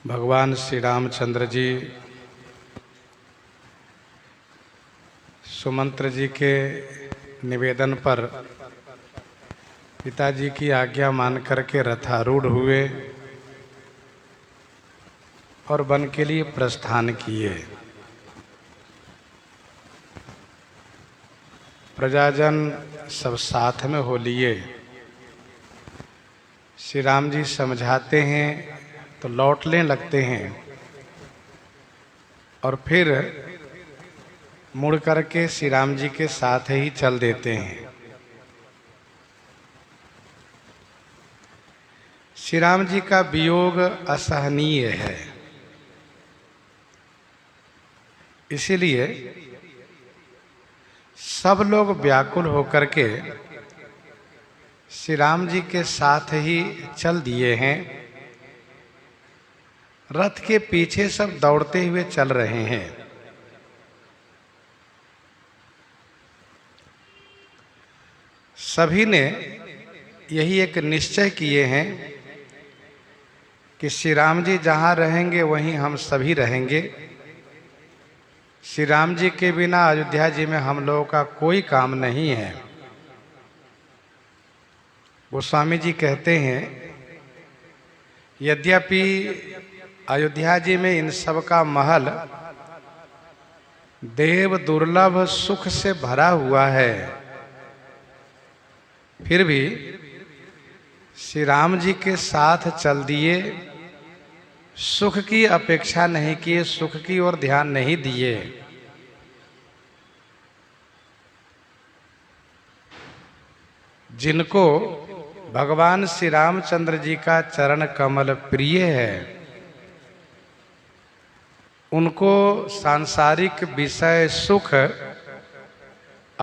भगवान श्री रामचंद्र जी सुमंत्र जी के निवेदन पर पिताजी की आज्ञा मान करके रथारूढ़ हुए और वन के लिए प्रस्थान किए। प्रजाजन सब साथ में हो लिए। श्री राम जी समझाते हैं तो लौटने लगते हैं और फिर मुड़ करके श्री राम जी के साथ ही चल देते हैं। श्री राम जी का वियोग असहनीय है, इसीलिए सब लोग व्याकुल होकर के श्री राम जी के साथ ही चल दिए हैं। रथ के पीछे सब दौड़ते हुए चल रहे हैं। सभी ने यही एक निश्चय किए हैं कि श्री राम जी जहाँ रहेंगे वहीं हम सभी रहेंगे। श्री राम जी के बिना अयोध्या जी में हम लोगों का कोई काम नहीं है। गोस्वामी जी कहते हैं, यद्यपि अयोध्या जी में इन सब का महल देव दुर्लभ सुख से भरा हुआ है, फिर भी श्री राम जी के साथ चल दिए। सुख की अपेक्षा नहीं किए, सुख की ओर ध्यान नहीं दिए। जिनको भगवान श्री रामचंद्र जी का चरण कमल प्रिय है, उनको सांसारिक विषय सुख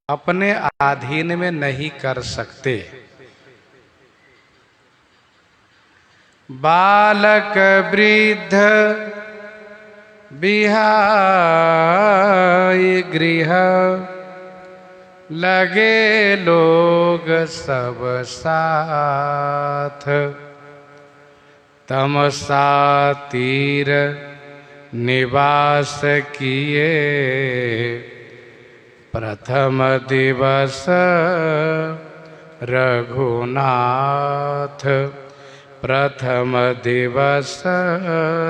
अपने अधीन में नहीं कर सकते। बालक वृद्ध बिहाई गृह, लगे लोग सब साथ। तमसा तीर निवास किए, प्रथम दिवस रघुनाथ। प्रथम दिवस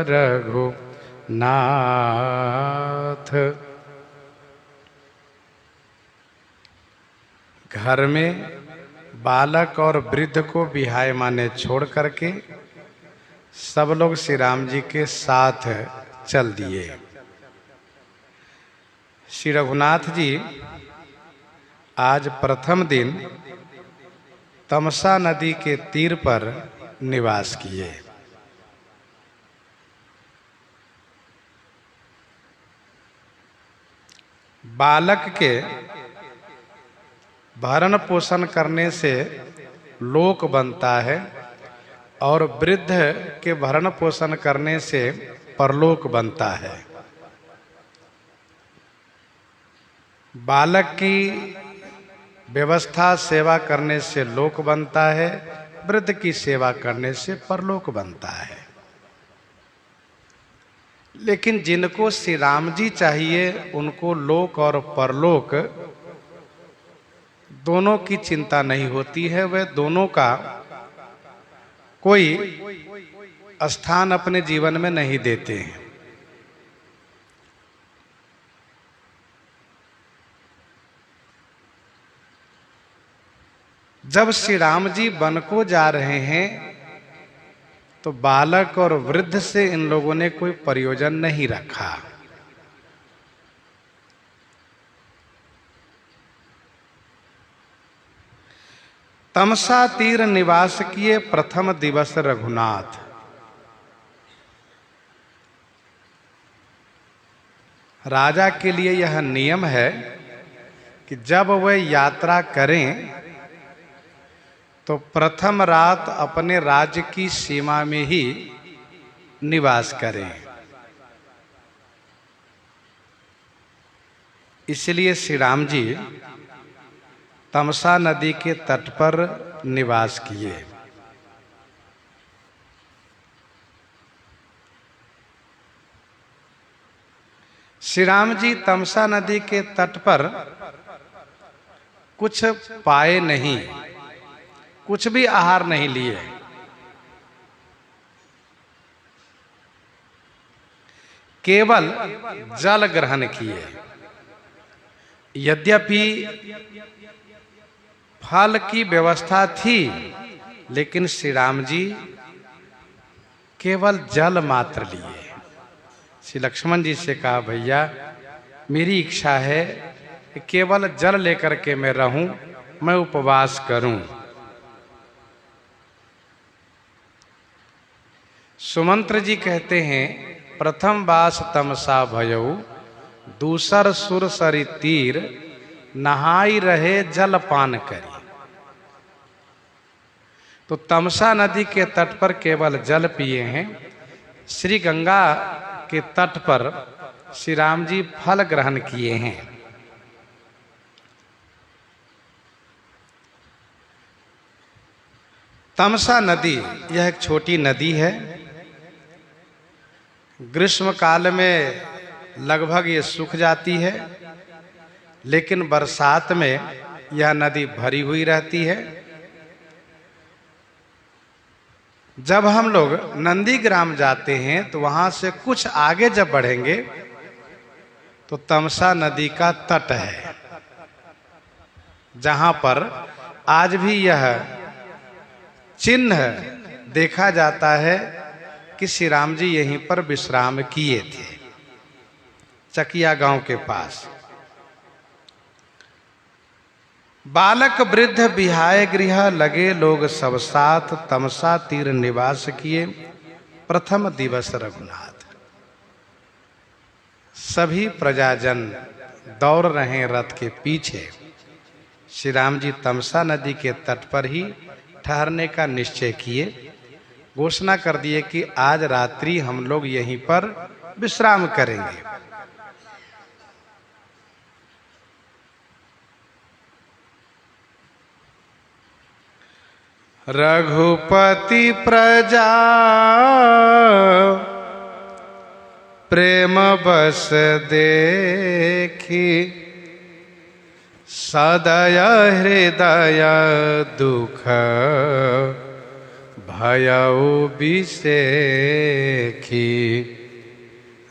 रघुनाथ। घर में बालक और वृद्ध को बिहाय माने छोड़ करके सब लोग श्री राम जी के साथ चल दिए। श्री रघुनाथ जी आज प्रथम दिन तमसा नदी के तीर पर निवास किए। बालक के भरण पोषण करने से लोक बनता है और वृद्ध के भरण पोषण करने से परलोक बनता है। बालक की व्यवस्था सेवा करने से लोक बनता है, वृद्ध की सेवा करने से परलोक बनता है। लेकिन जिनको श्री राम जी चाहिए, उनको लोक और परलोक दोनों की चिंता नहीं होती है। वे दोनों का कोई स्थान अपने जीवन में नहीं देते हैं। जब श्री राम जी वन को जा रहे हैं तो बालक और वृद्ध से इन लोगों ने कोई प्रयोजन नहीं रखा। तमसा तीर निवास किए, प्रथम दिवस रघुनाथ। राजा के लिए यह नियम है कि जब वह यात्रा करें तो प्रथम रात अपने राज्य की सीमा में ही निवास करें। इसलिए श्री राम जी तमसा नदी के तट पर निवास किए। श्री राम जी तमसा नदी के तट पर कुछ पाए नहीं, कुछ भी आहार नहीं लिए। केवल जल ग्रहण किए। यद्यपि फल की व्यवस्था थी, लेकिन श्री राम जी केवल जल मात्र लिए। श्री लक्ष्मण जी से कहा, भैया मेरी इच्छा है कि केवल जल लेकर के मैं रहूं, मैं उपवास करूं। सुमंत्र जी कहते हैं, प्रथम वास तमसा भयऊ, दूसर सुर सरी तीर, नहाई रहे जल पान करी। तो तमसा नदी के तट पर केवल जल पिए हैं। श्री गंगा के तट पर श्री राम जी फल ग्रहण किए हैं। तमसा नदी यह एक छोटी नदी है। ग्रीष्म काल में लगभग ये सूख जाती है, लेकिन बरसात में यह नदी भरी हुई रहती है। जब हम लोग नंदीग्राम जाते हैं तो वहां से कुछ आगे जब बढ़ेंगे तो तमसा नदी का तट है, जहां पर आज भी यह चिन्ह देखा जाता है कि श्री राम जी यहीं पर विश्राम किए थे, चकिया गांव के पास। बालक वृद्ध बिहाय गृह, लगे लोग सब साथ, तमसा तीर निवास किए, प्रथम दिवस रघुनाथ। सभी प्रजाजन दौड़ रहे हैं रथ के पीछे। श्री राम जी तमसा नदी के तट पर ही ठहरने का निश्चय किए। घोषणा कर दिए कि आज रात्रि हम लोग यहीं पर विश्राम करेंगे। रघुपति प्रजा प्रेम बस देखी, सदय हृदय दुख भयउ बिसेखी।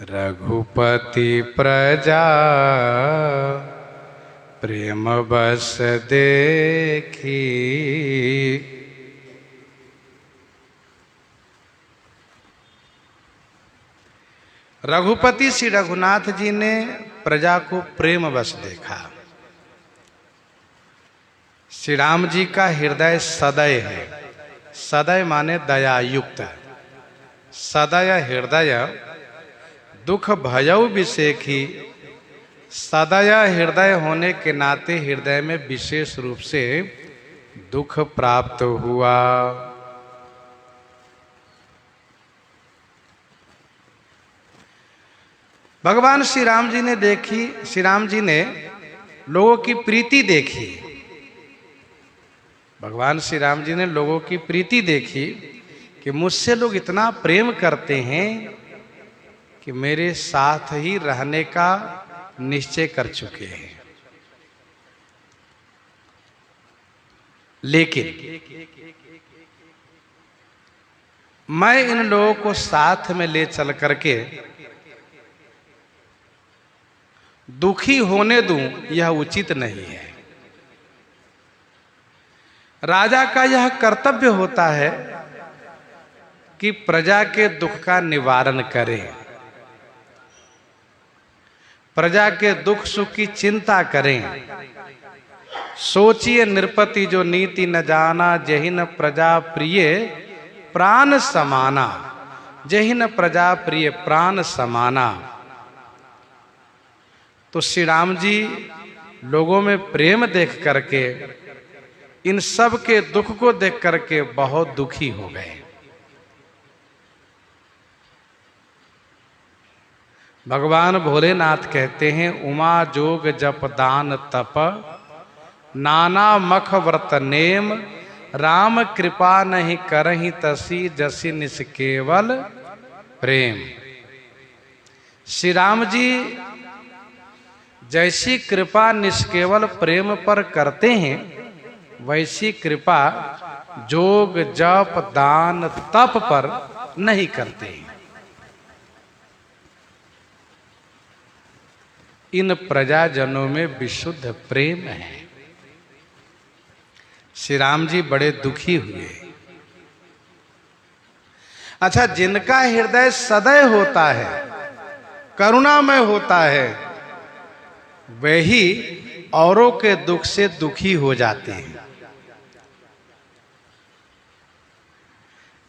रघुपति प्रजा प्रेम बस देखी। रघुपति श्री रघुनाथ जी ने प्रजा को प्रेम बस देखा। श्री राम जी का हृदय सदय है। सदय माने दयायुक्त। सदय हृदय दुख भयउ बिसेखी। सदय हृदय होने के नाते हृदय में विशेष रूप से दुख प्राप्त हुआ। भगवान श्री राम जी ने देखी, श्री राम जी ने लोगों की प्रीति देखी। भगवान श्री राम जी ने लोगों की प्रीति देखी कि मुझसे लोग इतना प्रेम करते हैं कि मेरे साथ ही रहने का निश्चय कर चुके हैं। लेकिन मैं इन लोगों को साथ में ले चल करके दुखी होने दूं, यह उचित नहीं है। राजा का यह कर्तव्य होता है कि प्रजा के दुख का निवारण करे, प्रजा के दुख सुख की चिंता करें। सोचिए नृपति जो नीति न जाना, जहिन प्रजा प्रिय प्राण समाना। जहिन प्रजा प्रिय प्राण समाना। तो श्री राम जी लोगों में प्रेम देख करके, इन सब के दुख को देख करके बहुत दुखी हो गए। भगवान भोलेनाथ कहते हैं, उमा जोग जप दान तप, नाना मख व्रत नेम, राम कृपा नहीं करहि तसी, जसी निस केवल प्रेम। श्री राम जी जैसी कृपा निष्केवल प्रेम पर करते हैं, वैसी कृपा जोग जप दान तप पर नहीं करते हैं। इन प्रजाजनों में विशुद्ध प्रेम है। श्री राम जी बड़े दुखी हुए। अच्छा, जिनका हृदय सदैव होता है, करुणामय होता है, वही औरों के दुख से दुखी हो जाते हैं।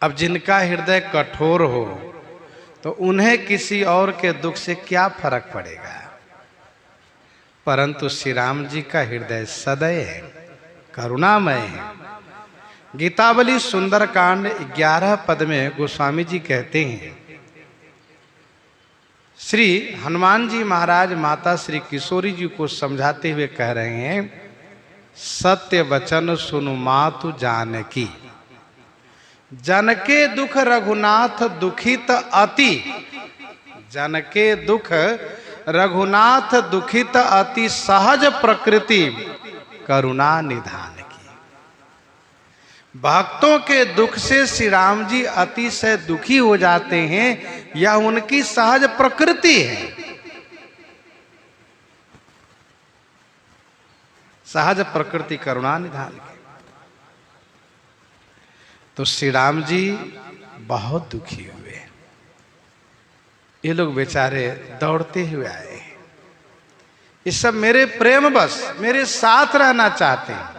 अब जिनका हृदय कठोर हो तो उन्हें किसी और के दुख से क्या फर्क पड़ेगा। परंतु श्री राम जी का हृदय सदैव है, करुणामय है। गीतावली सुंदरकांड 11 पद में गोस्वामी जी कहते हैं, श्री हनुमान जी महाराज माता श्री किशोरी जी को समझाते हुए कह रहे हैं, सत्य वचन सुनु मातु जानकी, जन के दुख रघुनाथ दुखित अति। जन के दुख रघुनाथ दुखित अति सहज प्रकृति करुणा निधान की। भक्तों के दुख से श्री राम जी अतिशय दुखी हो जाते हैं, यह उनकी सहज प्रकृति है। सहज प्रकृति करुणा निधान की। तो श्री राम जी बहुत दुखी हुए। ये लोग बेचारे दौड़ते हुए आए, ये सब मेरे प्रेम बस मेरे साथ रहना चाहते हैं,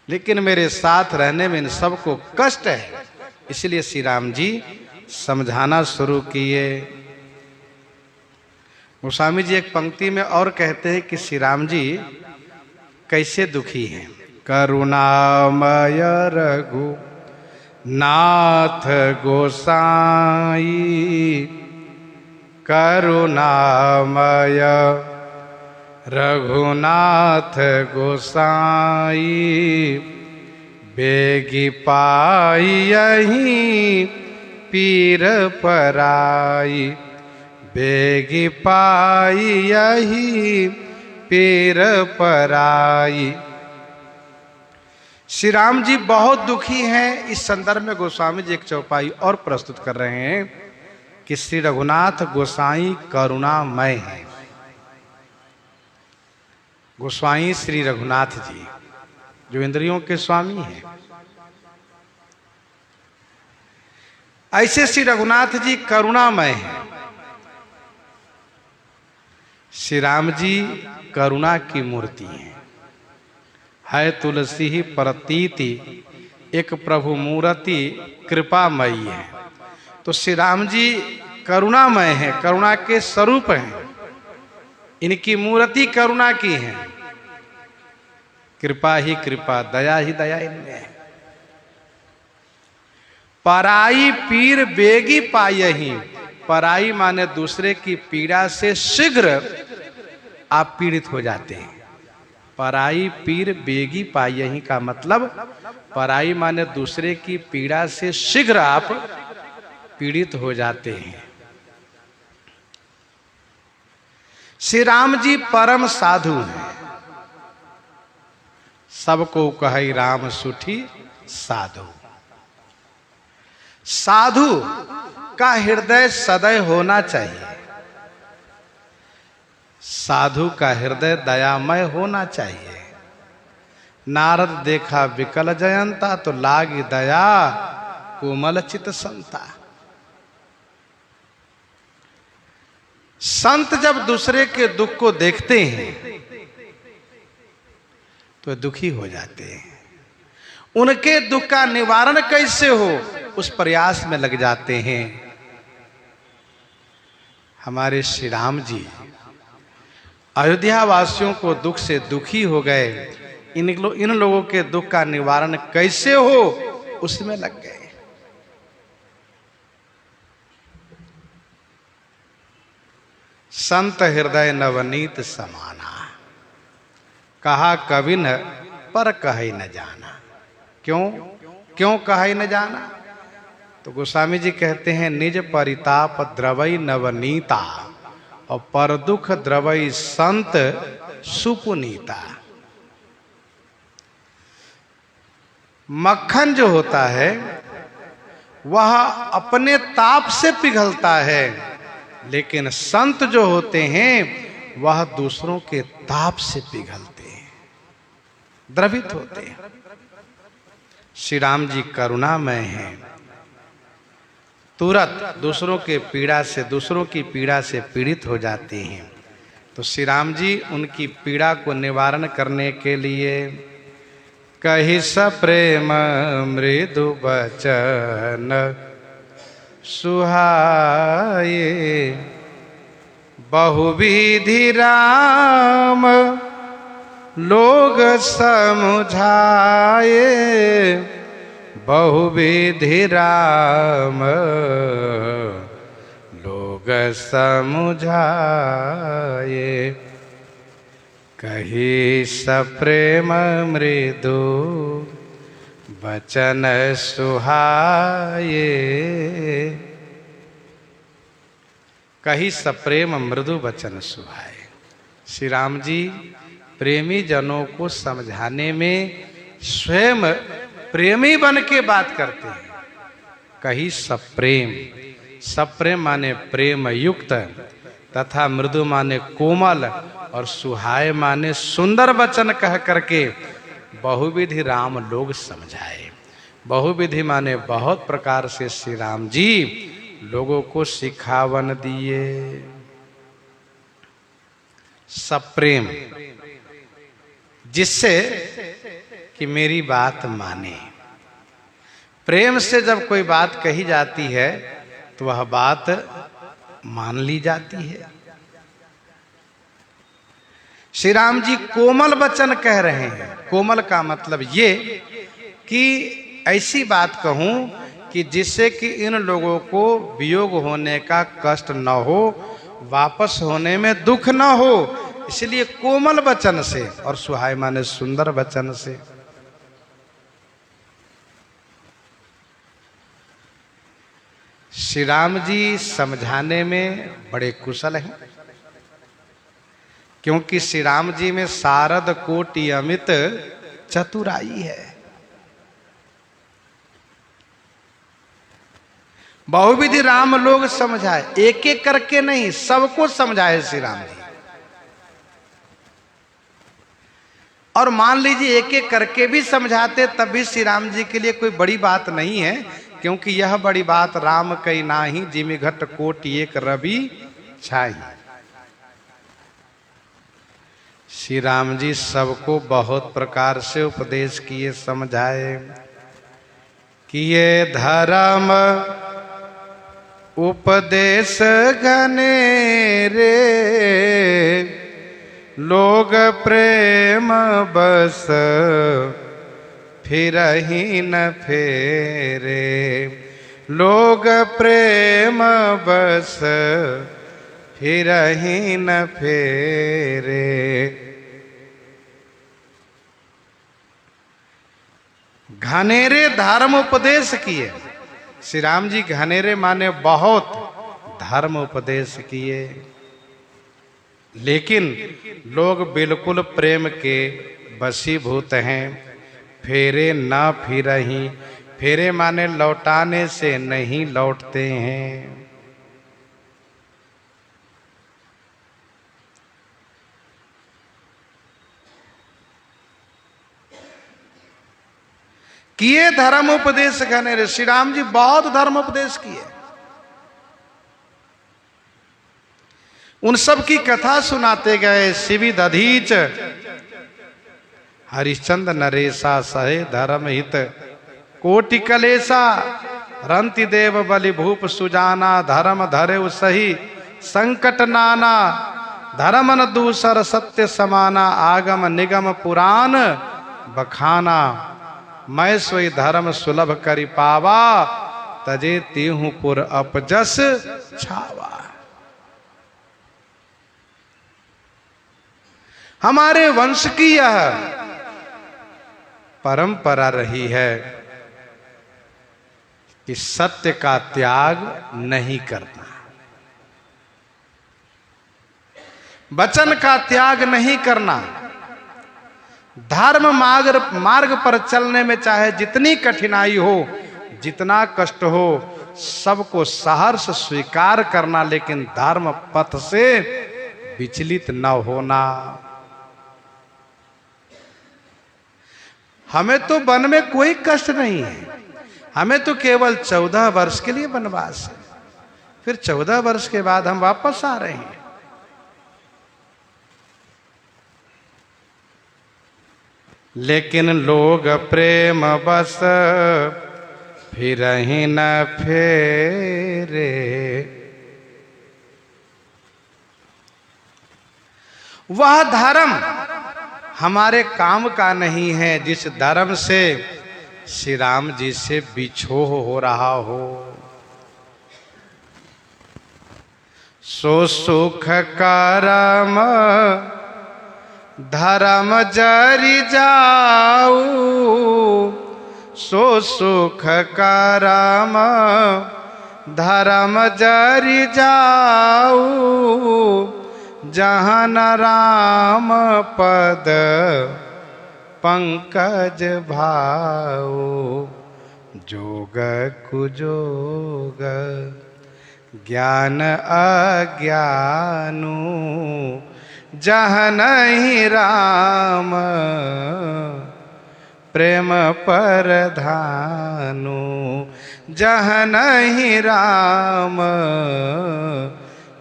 लेकिन मेरे साथ रहने में इन सबको कष्ट है। इसलिए श्री राम जी समझाना शुरू किए। गोस्वामी जी एक पंक्ति में और कहते हैं कि श्री राम जी कैसे दुखी हैं। करुणामय रघु नाथ गोसाई, करुणामय रघुनाथ गोसाई, बेगी पाई यहीं पीर पराई, बेगी पाई यहीं पीर पराई। श्री राम जी बहुत दुखी हैं। इस संदर्भ में गोस्वामी जी एक चौपाई और प्रस्तुत कर रहे हैं कि श्री रघुनाथ गोसाई करुणामय हैं। गोस्वाई श्री रघुनाथ जी जो इंद्रियों के स्वामी हैं, ऐसे श्री रघुनाथ जी करुणामय हैं। श्री राम जी करुणा की मूर्ति हैं। है तुलसी ही प्रतीति, एक प्रभु मूर्ति कृपामयी है। तो श्री राम जी करुणामय हैं, करुणा के स्वरूप हैं। इनकी मूर्ति करुणा की है। कृपा ही कृपा, दया ही दया इनमें है। पराई पीर बेगी पायहि, पराई माने दूसरे की पीड़ा से शीघ्र आप पीड़ित हो जाते हैं। पराई पीर बेगी पायहि का मतलब पराई माने दूसरे की पीड़ा से शीघ्र आप पीड़ित हो जाते हैं। श्री राम जी परम साधु हैं। सबको कहे राम सुठी साधु। साधु का हृदय सदैव होना चाहिए। साधु का हृदय दयामय होना चाहिए। नारद देखा विकल जयंता, तो लागी दया कोमल चित संता। संत जब दूसरे के दुख को देखते हैं तो दुखी हो जाते हैं। उनके दुख का निवारण कैसे हो, उस प्रयास में लग जाते हैं। हमारे श्री राम जी अयोध्या वासियों को दुख से दुखी हो गए। इन लोगों के दुख का निवारण कैसे हो, उसमें लग गए। संत हृदय नवनीत समाना, कहा कवि न पर कहे न जाना। क्यों कहे न जाना? तो गोस्वामी जी कहते हैं, निज परिताप द्रवई नवनीता, और पर दुख द्रवई संत सुपुनीता। मक्खन जो होता है वह अपने ताप से पिघलता है, लेकिन संत जो होते हैं वह दूसरों के ताप से पिघलते हैं, द्रवित होते हैं। श्री राम जी करुणामय हैं, तुरंत दूसरों की पीड़ा से पीड़ित हो जाते हैं। तो श्री राम जी उनकी पीड़ा को निवारण करने के लिए कहि सप्रेम मृदु बचन सुहाए, बहुविधि राम लोग समुझाए, बहुविधि राम लोग समुझाए, कही सप्रेम मृदु बचन सुहाए। कही सप्रेम मृदु बचन सुहाए। श्री राम जी प्रेमी जनों को समझाने में स्वयं प्रेमी बन के बात करते हैं। कही सप्रेम, सप्रेम माने प्रेम युक्त, तथा मृदु माने कोमल, और सुहाय माने सुंदर वचन कह करके बहुविधि राम लोग समझाए। बहुविधि माने बहुत प्रकार से श्री राम जी लोगों को सिखावन दिए। सप्रेम, जिससे कि मेरी बात माने। प्रेम से जब कोई बात कही जाती है तो वह बात मान ली जाती है। श्री राम जी कोमल वचन कह रहे हैं। कोमल का मतलब ये कि ऐसी बात कहूं कि जिससे कि इन लोगों को वियोग होने का कष्ट न हो, वापस होने में दुख न हो, इसलिए कोमल वचन से, और सुहाय माने सुंदर वचन से। श्री राम जी समझाने में बड़े कुशल हैं, क्योंकि श्री राम जी में शारद कोटि अमित चतुराई है। बहुविधि राम लोग समझाए, एक एक करके नहीं, सबको समझाए श्री राम जी। और मान लीजिए एक एक करके भी समझाते तब भी श्री राम जी के लिए कोई बड़ी बात नहीं है, क्योंकि यह बड़ी बात राम कई नाही, जिमि घट कोटि एक रवि छाई। श्री राम जी सबको बहुत प्रकार से उपदेश किए, समझाए। किए धर्म उपदेश घनेरे, लोग प्रेम बस फिरहि न फेरे, लोग प्रेम बस फिरहि न फेरे। घनेरे धर्म उपदेश किए। श्री राम जी घनेरे माने बहुत धर्म उपदेश किए, लेकिन लोग बिल्कुल प्रेम के वशीभूत हैं। फेरे ना फिरहीं, फेरे माने लौटाने से नहीं लौटते हैं। किए धर्म उपदेश घनेरे। श्री राम जी बहुत धर्म उपदेश किए। उन सब की कथा सुनाते गए। शिवि दधीच हरिश्चंद्र नरेशा सहे धर्म हित कोटि कलेसा, रंति देव बलि भूप सुजाना, धर्म धरे सही संकट नाना, धर्म न दूसर सत्य समाना, आगम निगम पुराण बखाना, मैं सोई धर्म सुलभ करि पावा, तजे तिहु पुर अपजस छावा। हमारे वंश की यह परंपरा रही है कि सत्य का त्याग नहीं करना। वचन का त्याग नहीं करना। धर्म मार्ग पर चलने में चाहे जितनी कठिनाई हो, जितना कष्ट हो, सबको सहर्ष स्वीकार करना, लेकिन धर्म पथ से विचलित न होना। हमें तो वन में कोई कष्ट नहीं है, हमें तो केवल 14 वर्ष के लिए वनवास है, फिर 14 वर्ष के बाद हम वापस आ रहे हैं। लेकिन लोग प्रेम बस फिर ही न फेरे, वह धर्म हमारे काम का नहीं है जिस धर्म से श्री राम जी से बिछोह हो रहा हो। सो सुख करम धर्म जरि जाऊ, सो सुख करम धर्म जरि जाऊ, जहाँ न राम पद पंकज भाऊ, जोग कुजोग ज्ञान अज्ञानू, जहाँ नहीं राम प्रेम परधानु, जहाँ नहीं राम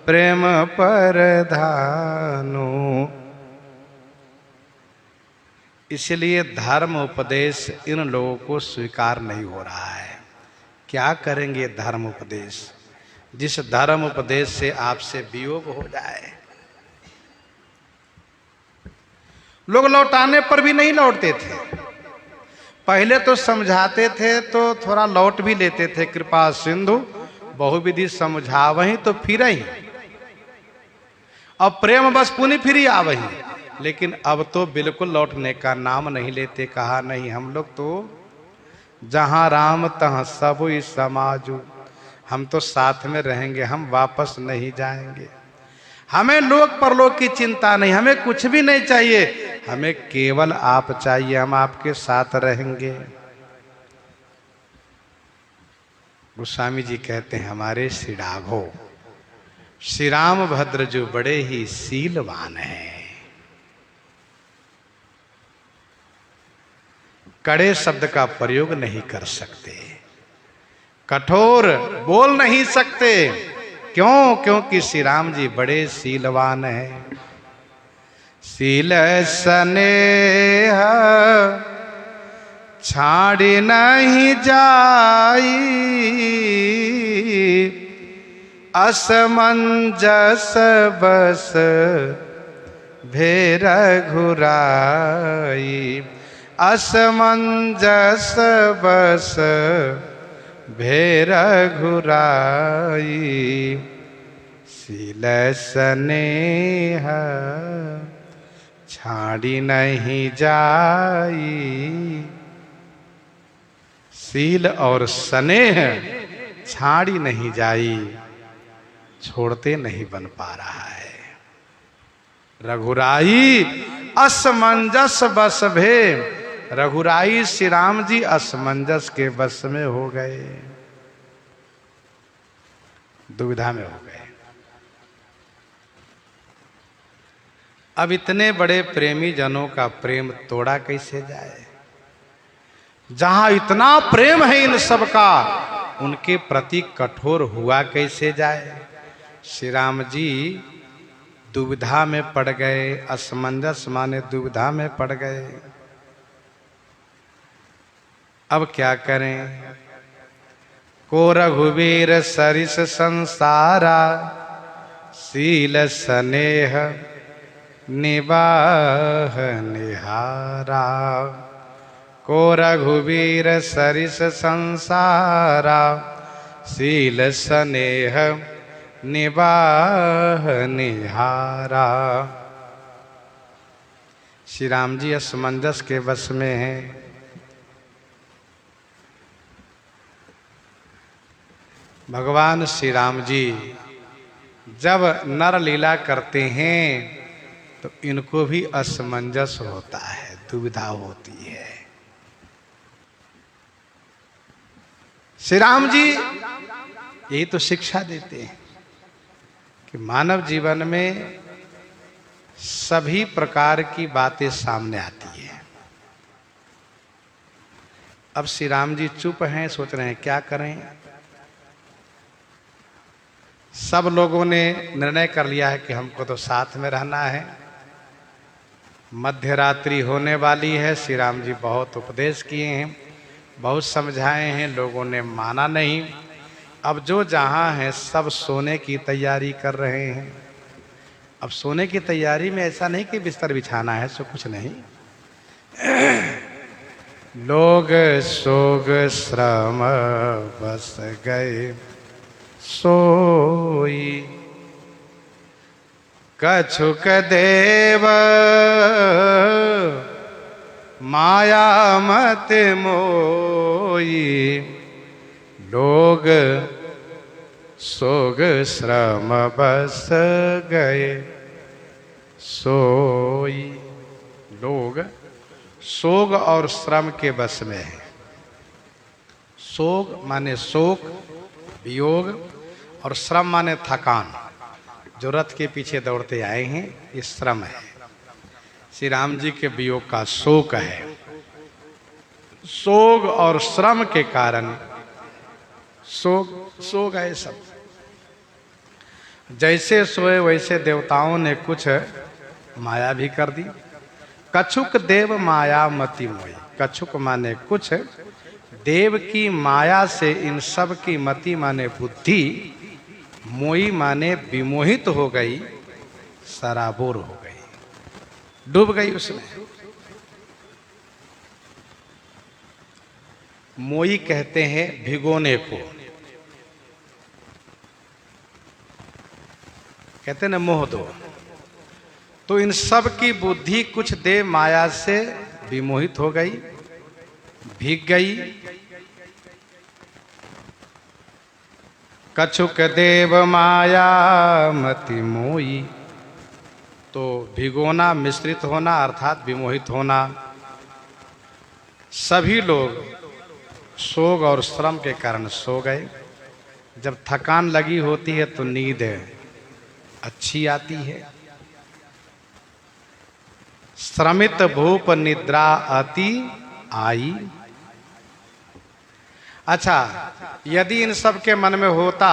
प्रेम परधानु। इसलिए धर्म उपदेश इन लोगों को स्वीकार नहीं हो रहा है। क्या करेंगे धर्म उपदेश, जिस धर्म उपदेश से आपसे वियोग हो जाए। लोग लौटाने पर भी नहीं लौटते थे। पहले तो समझाते थे तो थोड़ा लौट भी लेते थे, कृपा सिंधु बहुविधि समझावही तो फिर ही, अब प्रेम बस पुनि फिर आवही। लेकिन अब तो बिल्कुल लौटने का नाम नहीं लेते। कहा नहीं, हम लोग तो जहाँ राम तहाँ सब ही समाजू, हम तो साथ में रहेंगे, हम वापस नहीं जाएंगे। हमें लोक परलोक की चिंता नहीं, हमें कुछ भी नहीं चाहिए, हमें केवल आप चाहिए, हम आपके साथ रहेंगे। गोस्वामी जी कहते हैं, हमारे श्री राघव श्री राम भद्र जो बड़े ही शीलवान हैं, कड़े शब्द का प्रयोग नहीं कर सकते, कठोर बोल नहीं सकते। क्यों? क्योंकि श्री राम जी बड़े शीलवान हैं। शील स्नेह छाड़ी नहीं जाई, असमंजस बस भेर घुराई, असमंजस बस भेर घुराई, शील स्नेह छाड़ी नहीं जाई। शील और स्नेह छाड़ी नहीं जाई, छोड़ते नहीं बन पा रहा है। रघुराई असमंजस बस भे, रघुराई श्री राम जी असमंजस के बस में हो गए, दुविधा में हो गए। अब इतने बड़े प्रेमी जनों का प्रेम तोड़ा कैसे जाए। जहां इतना प्रेम है इन सब का, उनके प्रति कठोर हुआ कैसे जाए। श्री राम जी दुविधा में पड़ गए, असमंजस माने दुविधा में पड़ गए। अब क्या करें। को रघुवीर सरिस संसारा, शील स्नेह निबाह निहारा। को रघुवीर सरिस संसारा, शील स्नेह निबाह निहारा। श्री राम जी असमंजस के बस में हैं। भगवान श्री राम जी जब नर लीला करते हैं तो इनको भी असमंजस होता है, दुविधा होती है। श्री राम जी यही तो शिक्षा देते हैं कि मानव जीवन में सभी प्रकार की बातें सामने आती है। अब श्री राम जी चुप हैं, सोच रहे हैं क्या करें। सब लोगों ने निर्णय कर लिया है कि हमको तो साथ में रहना है। मध्य रात्रि होने वाली है। श्री राम जी बहुत उपदेश किए हैं, बहुत समझाए हैं, लोगों ने माना नहीं। अब जो जहाँ है सब सोने की तैयारी कर रहे हैं। अब सोने की तैयारी में ऐसा नहीं कि बिस्तर बिछाना है, सो कुछ नहीं। लोग सोग श्रम बस गए सोई, कछुक देव माया मत मोई। लोग सोग श्रम बस गए सोई। लोग सोग और श्रम के बस में है। सोग माने शोक, वियोग, और श्रम माने थकान। जो रथ के पीछे दौड़ते आए हैं ये श्रम है। श्री राम जी के वियोग का शोक है। सोग और श्रम के कारण सो गए सब। जैसे सोए वैसे देवताओं ने कुछ माया भी कर दी। कछुक देव माया मति मोई। कछुक माने कुछ, देव की माया से इन सब की मति माने बुद्धि, मोई माने विमोहित हो गई, सराबोर हो गई, डूब गई उसमें। मोई कहते हैं भिगोने को, कहते हैं ना मोह दो। तो इन सब की बुद्धि कुछ देव माया से विमोहित हो गई, भीग गई। कछुक देव माया मति मोई। तो भिगोना, मिश्रित होना अर्थात विमोहित होना। सभी लोग सोग और श्रम के कारण सो गए। जब थकान लगी होती है तो नींद अच्छी आती है। श्रमित भूप निद्रा अति आई। अच्छा, यदि इन सब के मन में होता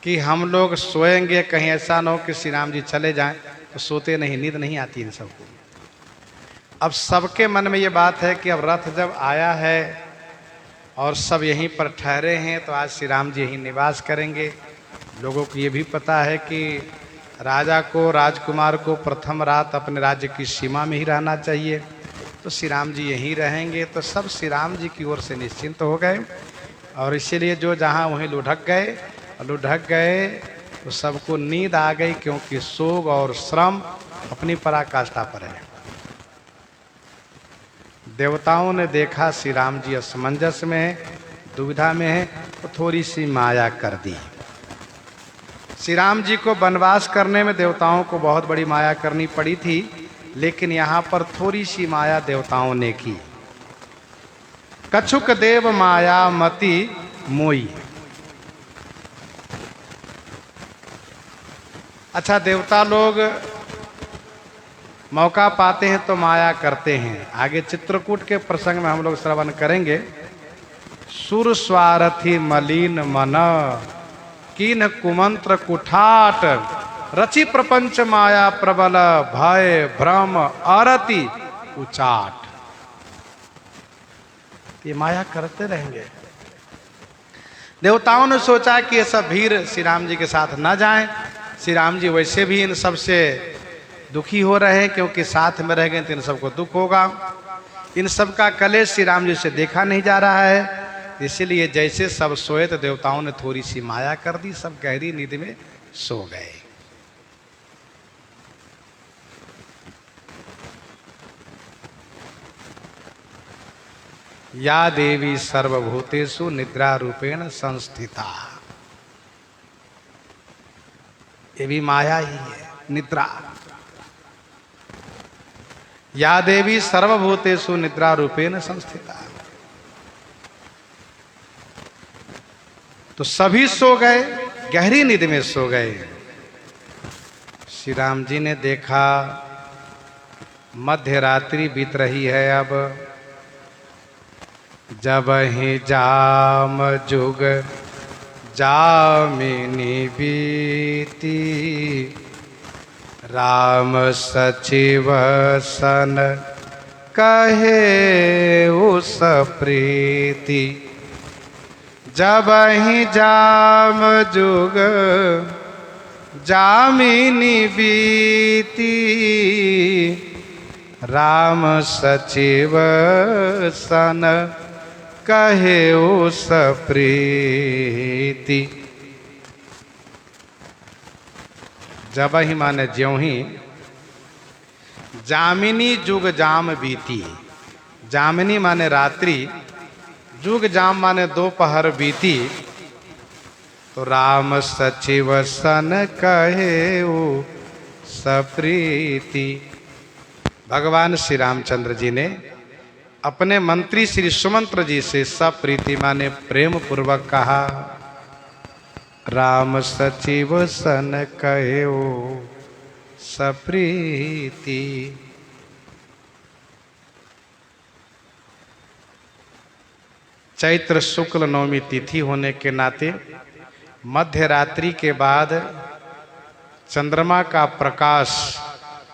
कि हम लोग सोएंगे, कहीं ऐसा न हो कि श्री राम जी चले जाएं, तो सोते नहीं, नींद नहीं आती इन सबको। अब सबके मन में ये बात है कि अब रथ जब आया है और सब यहीं पर ठहरे हैं तो आज श्री राम जी यहीं निवास करेंगे। लोगों को ये भी पता है कि राजा को, राजकुमार को प्रथम रात अपने राज्य की सीमा में ही रहना चाहिए, तो श्री राम जी यहीं रहेंगे। तो सब श्री राम जी की ओर से निश्चिंत हो गए और इसीलिए जो जहाँ वहीं लुढ़क गए। लुढ़क गए तो सबको नींद आ गई, क्योंकि सोग और श्रम अपनी पराकाष्ठा पर है। देवताओं ने देखा श्री राम जी असमंजस में है, दुविधा में है, तो थोड़ी सी माया कर दी। श्री राम जी को वनवास करने में देवताओं को बहुत बड़ी माया करनी पड़ी थी, लेकिन यहाँ पर थोड़ी सी माया देवताओं ने की। कछुक देव माया मति मोई। अच्छा, देवता लोग मौका पाते हैं तो माया करते हैं। आगे चित्रकूट के प्रसंग में हम लोग श्रवण करेंगे। सुर स्वारथी मलिन मन, कीन कुमंत्र कुठाट, रचि प्रपंच माया प्रबल, भय भ्रम आरती उचाट। ये माया करते रहेंगे। देवताओं ने सोचा कि ये सब वीर श्री राम जी के साथ न जाएं। श्री राम जी वैसे भी इन सब से दुखी हो रहे हैं, क्योंकि साथ में रह गए तो इन सबको दुख होगा। इन सब का कलेश श्री राम जी से देखा नहीं जा रहा है, इसीलिए जैसे सब सोए तो देवताओं ने थोड़ी सी माया कर दी, सब गहरी नींद में सो गए। या देवी सर्वभूतेषु निद्रा रूपेण संस्थिता। ये भी माया ही है, निद्रा। या देवी सर्वभूतेषु निद्रा रूपेण संस्थिता। तो सभी सो गए, गहरी नींद में सो गए। श्री राम जी ने देखा मध्य रात्रि बीत रही है। अब जब ही जाम जुग जामिनी बीती, राम सचिव सन कहे उस प्रीति। जब ही जाम जुग जामिनी बीती, राम सचिव सन कहे उस प्रीति। जब ही माने ज्यों ही, जामिनी जुग जाम बीती। जामिनी माने रात्रि, जुग जाम माने दोपहर बीती। तो राम सचिव सन कहे वो सप्रीति। भगवान श्री रामचंद्र जी ने अपने मंत्री श्री सुमंत्र जी से सप्रीति माने प्रेम पूर्वक कहा, राम सचिव सन कहे वो सप्रीति। चैत्र शुक्ल नवमी तिथि होने के नाते मध्य रात्रि के बाद चंद्रमा का प्रकाश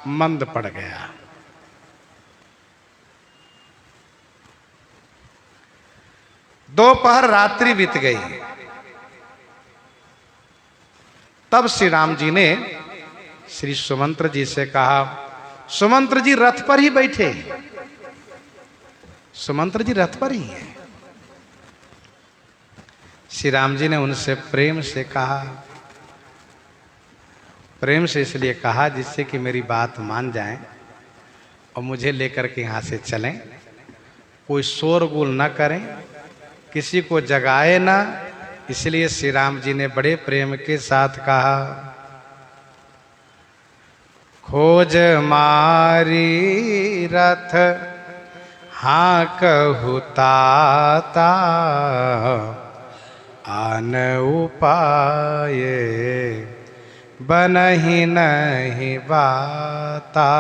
मंद पड़ गया। दोपहर रात्रि बीत गई। तब श्री राम जी ने श्री सुमंत्र जी से कहा, सुमंत्र जी रथ पर ही बैठे। सुमंत्र जी रथ पर ही हैं। श्री राम जी ने उनसे प्रेम से कहा, प्रेम से इसलिए कहा जिससे कि मेरी बात मान जाएं और मुझे लेकर के यहाँ से चलें। कोई शोरगुल न करें, किसी को जगाए ना। इसलिए श्री राम जी ने बड़े प्रेम के साथ कहा, खोज मारी रथ हाँ कहु ताता, आन उपाय बनहि नहीं बाता।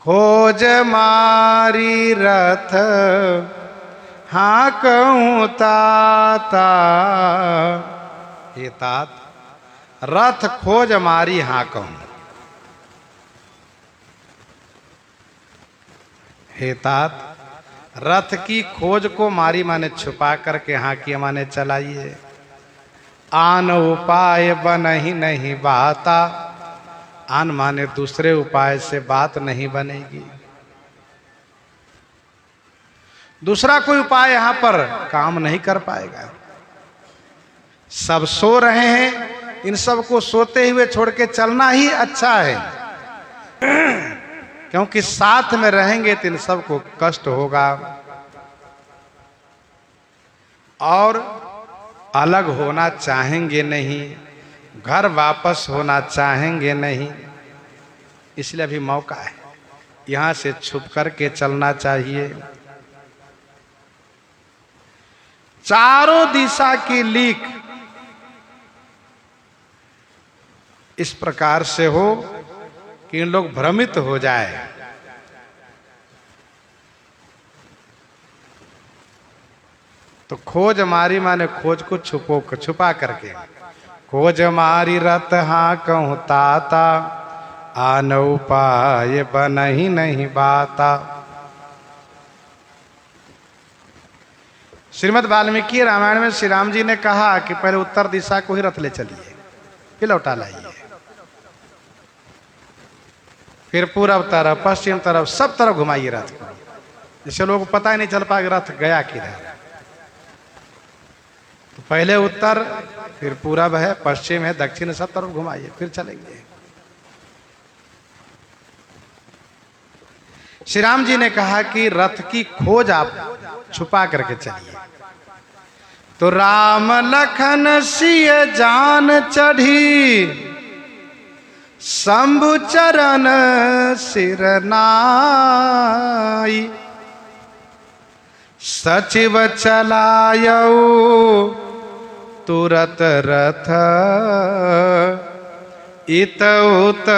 खोज मारी रथ हाँ कहूँ ताता। हे तात, रथ खोज मारी हाँ कहूँ। हे तात, रथ की खोज को मारी माने छुपा करके हाँ किया माने चलाइए। आन उपाय बनहि नहीं बाता। आन माने दूसरे उपाय से बात नहीं बनेगी। दूसरा कोई उपाय यहां पर काम नहीं कर पाएगा। सब सो रहे हैं, इन सब को सोते हुए छोड़ के चलना ही अच्छा है। क्योंकि साथ में रहेंगे तो इन सबको कष्ट होगा और अलग होना चाहेंगे नहीं, घर वापस होना चाहेंगे नहीं। इसलिए अभी मौका है, यहां से छुप करके चलना चाहिए। चारों दिशा की लीक इस प्रकार से हो कि इन लोग भ्रमित हो जाए। तो खोज मारी माने खोज को छुपा करके। खोज मारी रथ हाँ कहूँ ताता, आन उपाय बनहि नहीं बाता। श्रीमद् वाल्मीकि रामायण में श्री राम जी ने कहा कि पहले उत्तर दिशा को ही रथ ले चलिए, फिर लौटा लाइए, फिर पूरब तरफ पश्चिम तरफ सब तरफ घुमाइए रथ को, जिससे लोगों को पता ही नहीं चल पाएगा रथ गया किधर। तो पहले उत्तर, फिर पूरब है, पश्चिम है, दक्षिण, सब तरफ घुमाइए, फिर चलेंगे। श्री राम जी ने कहा कि रथ की खोज आप छुपा करके चलिए। तो राम लखन सिय जान चढ़ी, शंभु चरण सिर नाई। सचिव चलायऊ तुरत रथ, इत उत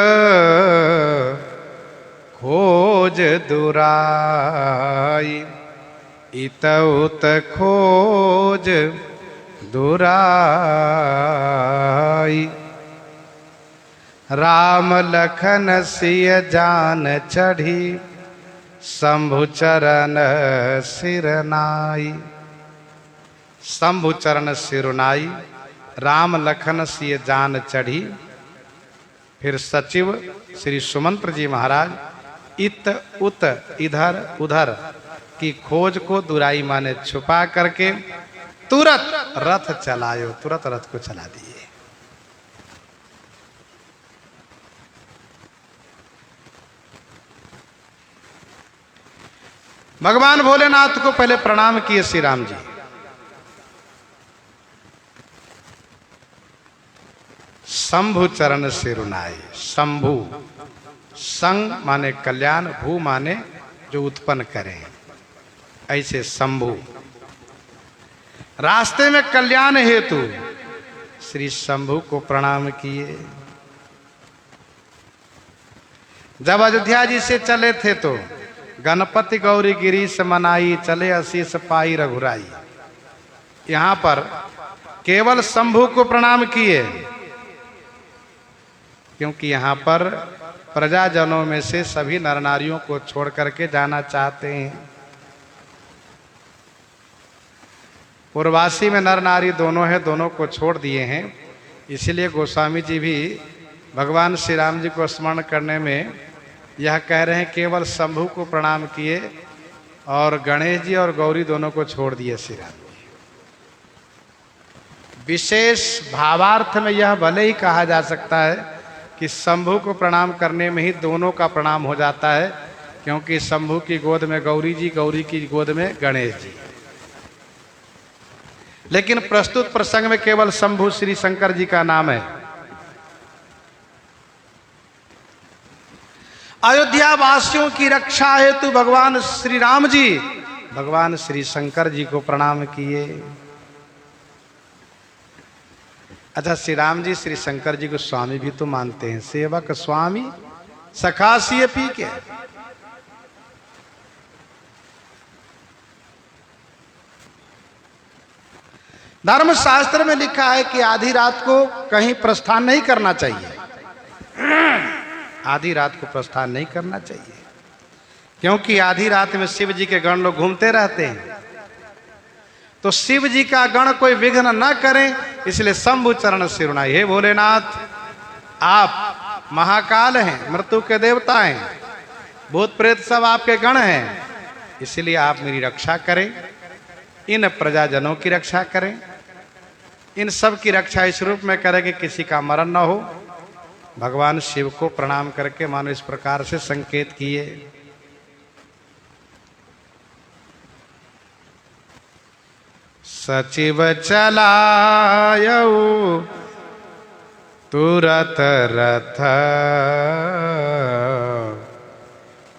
खोज दुराई। इत उत खोज दुराई। राम लखन सिय जान चढ़ी, शंभु चरण सिर नाई। शंभु चरण सिर नाई, राम लखन सिय जान चढ़ी। फिर सचिव श्री सुमंत्र जी महाराज इत उत इधर उधर की खोज को दुराई माने छुपा करके तुरंत रथ चलायो, तुरंत रथ को चला दिए। भगवान भोलेनाथ को पहले प्रणाम किए श्री राम जी। शंभु चरण सिरुनाई। शंभु संग माने कल्याण, भू माने जो उत्पन्न करें, ऐसे शंभु। रास्ते में कल्याण हेतु श्री शंभु को प्रणाम किए। जब अयोध्या जी से चले थे तो गणपति गौरी गिरीश मनाई, चले असीस पाई रघुराई। यहां पर केवल शंभु को प्रणाम किए, क्योंकि यहां पर प्रजाजनों में से सभी नर नारियों को छोड़ करके जाना चाहते हैं। पूर्वासी में नर नारी दोनों हैं, दोनों को छोड़ दिए हैं। इसलिए गोस्वामी जी भी भगवान श्री राम जी को स्मरण करने में यह कह रहे हैं केवल शंभु को प्रणाम किए और गणेश जी और गौरी दोनों को छोड़ दिए श्री राम जी। विशेष भावार्थ में यह भले ही कहा जा सकता है कि शंभु को प्रणाम करने में ही दोनों का प्रणाम हो जाता है, क्योंकि शंभु की गोद में गौरी जी, गौरी की गोद में गणेश जी। लेकिन प्रस्तुत प्रसंग में केवल शंभु श्री शंकर जी का नाम है। अयोध्या वासियों की रक्षा हेतु भगवान श्री राम जी भगवान श्री शंकर जी को प्रणाम किए। अच्छा, श्री राम जी श्री शंकर जी को स्वामी भी तो मानते हैं। सेवक स्वामी सखासिए पी के। धर्म शास्त्र में लिखा है कि आधी रात को कहीं प्रस्थान नहीं करना चाहिए। आधी रात को प्रस्थान नहीं करना चाहिए, क्योंकि आधी रात में शिव जी के गण लोग घूमते रहते हैं। तो शिव जी का गण कोई विघ्न न करें, इसलिए शंभु चरण सिरुनाई। हे भोलेनाथ, आप महाकाल हैं, मृत्यु के देवता हैं, भूत प्रेत सब आपके गण हैं, इसलिए आप मेरी रक्षा करें, इन प्रजाजनों की रक्षा करें, इन सब की रक्षा इस रूप में करें कि किसी का मरण न हो। भगवान शिव को प्रणाम करके मानो इस प्रकार से संकेत किए। सचिव चलायऊ तुरत रथ,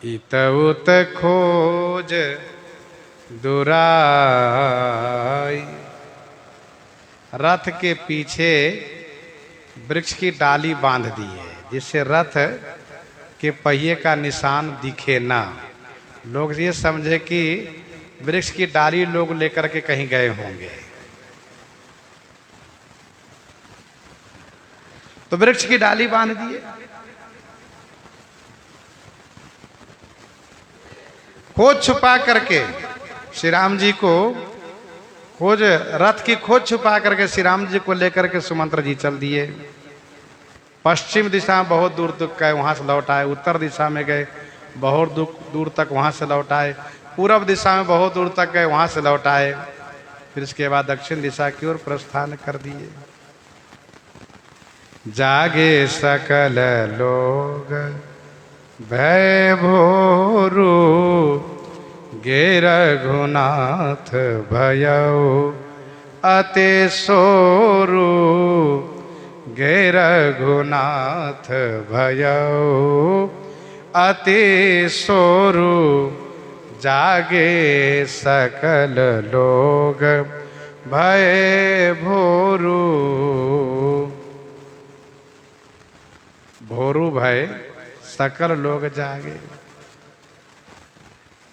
इत उत खोज दुराई। रथ के पीछे वृक्ष की डाली बांध दी है, जिससे रथ के पहिए का निशान दिखे ना। लोग ये समझे कि वृक्ष की डाली लोग लेकर के कहीं गए होंगे। तो वृक्ष की डाली बांध दिए। खोज छुपा करके श्री राम जी को खोज, रथ की खोज छुपा करके श्री राम जी को लेकर के सुमंत्र जी चल दिए। पश्चिम दिशा में बहुत दूर तक गए, वहां से लौट आए। उत्तर दिशा में गए, बहुत दूर तक, वहां से लौट आए। पूर्व दिशा में बहुत दूर तक गए, वहां से लौट आए। फिर इसके बाद दक्षिण दिशा की ओर प्रस्थान कर दिए। जागे सकल लोग भय भोरू, गे रघुनाथ भयऊ अति सोरु गे रघुनाथ भयउ अति सोरु जागे सकल लोग भय भोरु। भोरु भय सकल लोग जागे।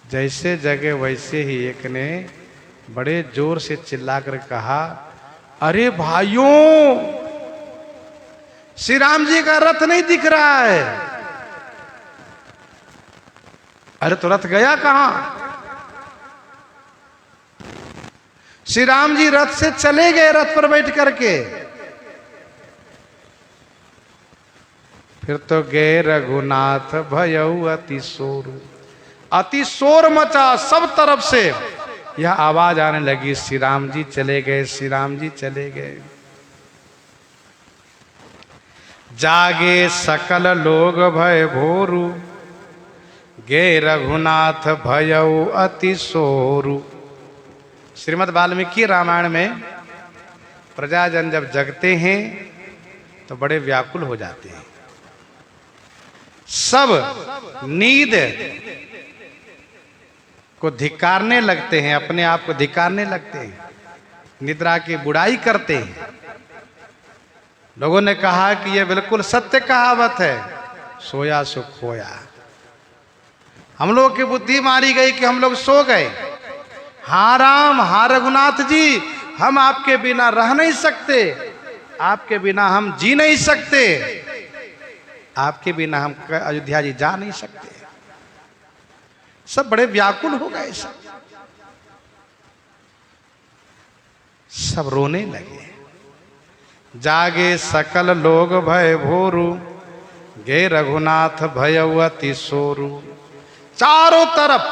जैसे जगे वैसे ही एक ने बड़े जोर से चिल्लाकर कहा, अरे भाइयों, श्री राम जी का रथ नहीं दिख रहा है। अरे तो रथ गया कहां? श्री राम जी रथ से चले गए, रथ पर बैठ करके। फिर तो गए रघुनाथ भयउ अति सोरु। अति शोर मचा सब तरफ से, यह आवाज आने लगी, श्री राम जी चले गए, श्री राम जी चले गए। जागे सकल लोग भय भोरु गे रघुनाथ भयउ अति सोरु। श्रीमद् वाल्मीकि रामायण में प्रजाजन जब जगते हैं तो बड़े व्याकुल हो जाते हैं। सब नींद को धिक्कारने लगते हैं, अपने आप को धिक्कारने लगते हैं, निद्रा की बुराई करते हैं। लोगों ने कहा कि यह बिल्कुल सत्य कहावत है, सोया सो खोया। हम लोग की बुद्धि मारी गई कि हम लोग सो गए। हाँ राम, हाँ रघुनाथ जी, हम आपके बिना रह नहीं सकते, आपके बिना हम जी नहीं सकते, आपके बिना हम अयोध्या जी जा नहीं सकते। सब बड़े व्याकुल हो गए, सब रोने लगे। जागे सकल लोग भय भोरु गे रघुनाथ भयउ अति सोरु। चारों तरफ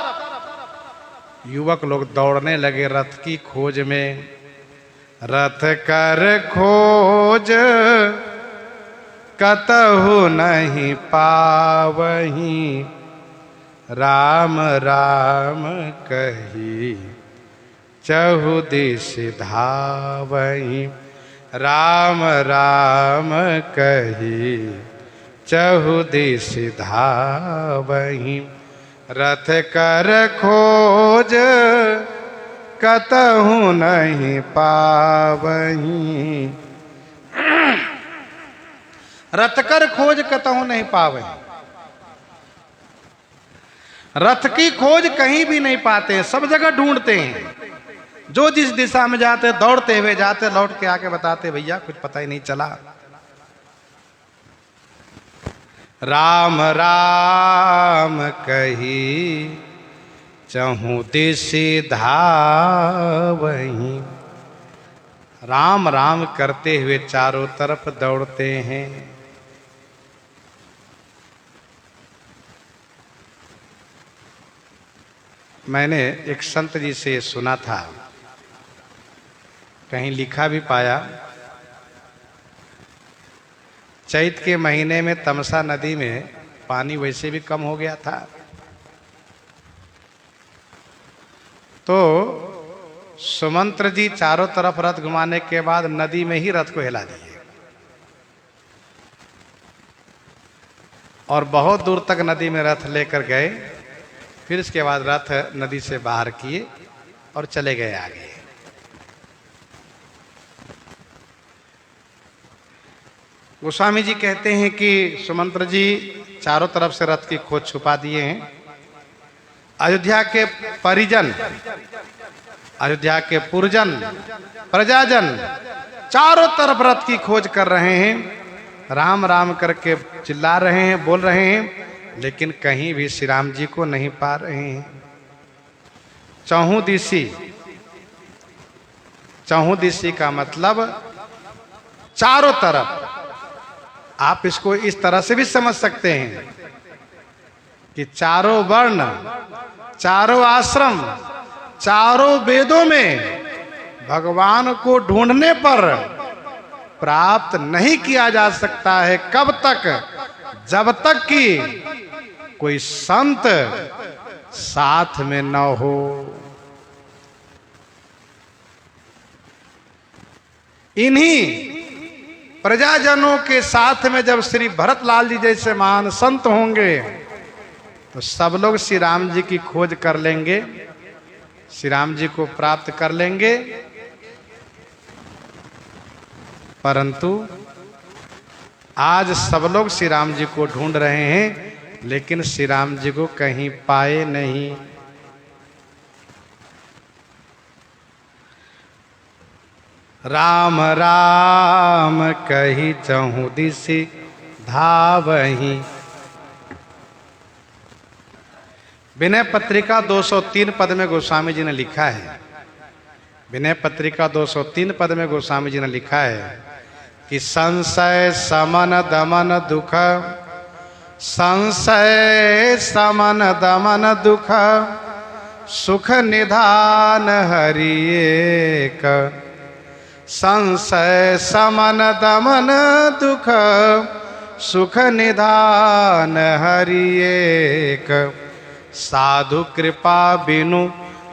युवक लोग दौड़ने लगे रथ की खोज में। रथ कर खोज कतहु नहीं पावहीं, राम राम कही चहु दिश धावहीं। राम राम कही चहु दिश धावहीं। रथ कर खोज कतहु नहीं पावहीं। रथ कर खोज कतहु नहीं पावहीं। रथ की खोज कहीं भी नहीं पाते, सब जगह ढूंढते हैं। जो जिस दिशा में जाते दौड़ते हुए जाते, लौट के आके बताते भैया कुछ पता ही नहीं चला। राम राम कही चहु दिश धावहीं। राम राम करते हुए चारों तरफ दौड़ते हैं। मैंने एक संत जी से सुना था, कहीं लिखा भी पाया, चैत के महीने में तमसा नदी में पानी वैसे भी कम हो गया था, तो सुमंत्र जी चारों तरफ रथ घुमाने के बाद नदी में ही रथ को हिला दिए और बहुत दूर तक नदी में रथ लेकर गए। फिर इसके बाद रथ नदी से बाहर किए और चले गए आगे। गोस्वामी जी कहते हैं कि सुमंत्र जी चारों तरफ से रथ की खोज छुपा दिए हैं। अयोध्या के परिजन, अयोध्या के पुरजन, प्रजाजन चारों तरफ रथ की खोज कर रहे हैं। राम राम करके चिल्ला रहे हैं, बोल रहे हैं, लेकिन कहीं भी श्री राम जी को नहीं पा रहे हैं। चहुदिशी, चहुदिशी का मतलब चारों तरफ। आप इसको इस तरह से भी समझ सकते हैं कि चारों वर्ण, चारों आश्रम, चारों वेदों में भगवान को ढूंढने पर प्राप्त नहीं किया जा सकता है। कब तक? जब तक कि कोई संत साथ में न हो। इन्हीं प्रजाजनों के साथ में जब श्री भरतलाल जी जैसे महान संत होंगे तो सब लोग श्री राम जी की खोज कर लेंगे, श्री राम जी को प्राप्त कर लेंगे। परंतु आज सब लोग श्री राम जी को ढूंढ रहे हैं, लेकिन श्री राम जी को कहीं पाए नहीं। राम राम कही चहु दिसि धावहि। विनय पत्रिका 203 पद में गोस्वामी जी ने लिखा है, विनय पत्रिका 203 पद में गोस्वामी जी ने लिखा है कि संशय समन दमन दुख, संशय समन दमन दुख, सुख निधान हरि एक। संशय समन दमन दुख, सुख निधान हरि एक। साधु कृपा बिनु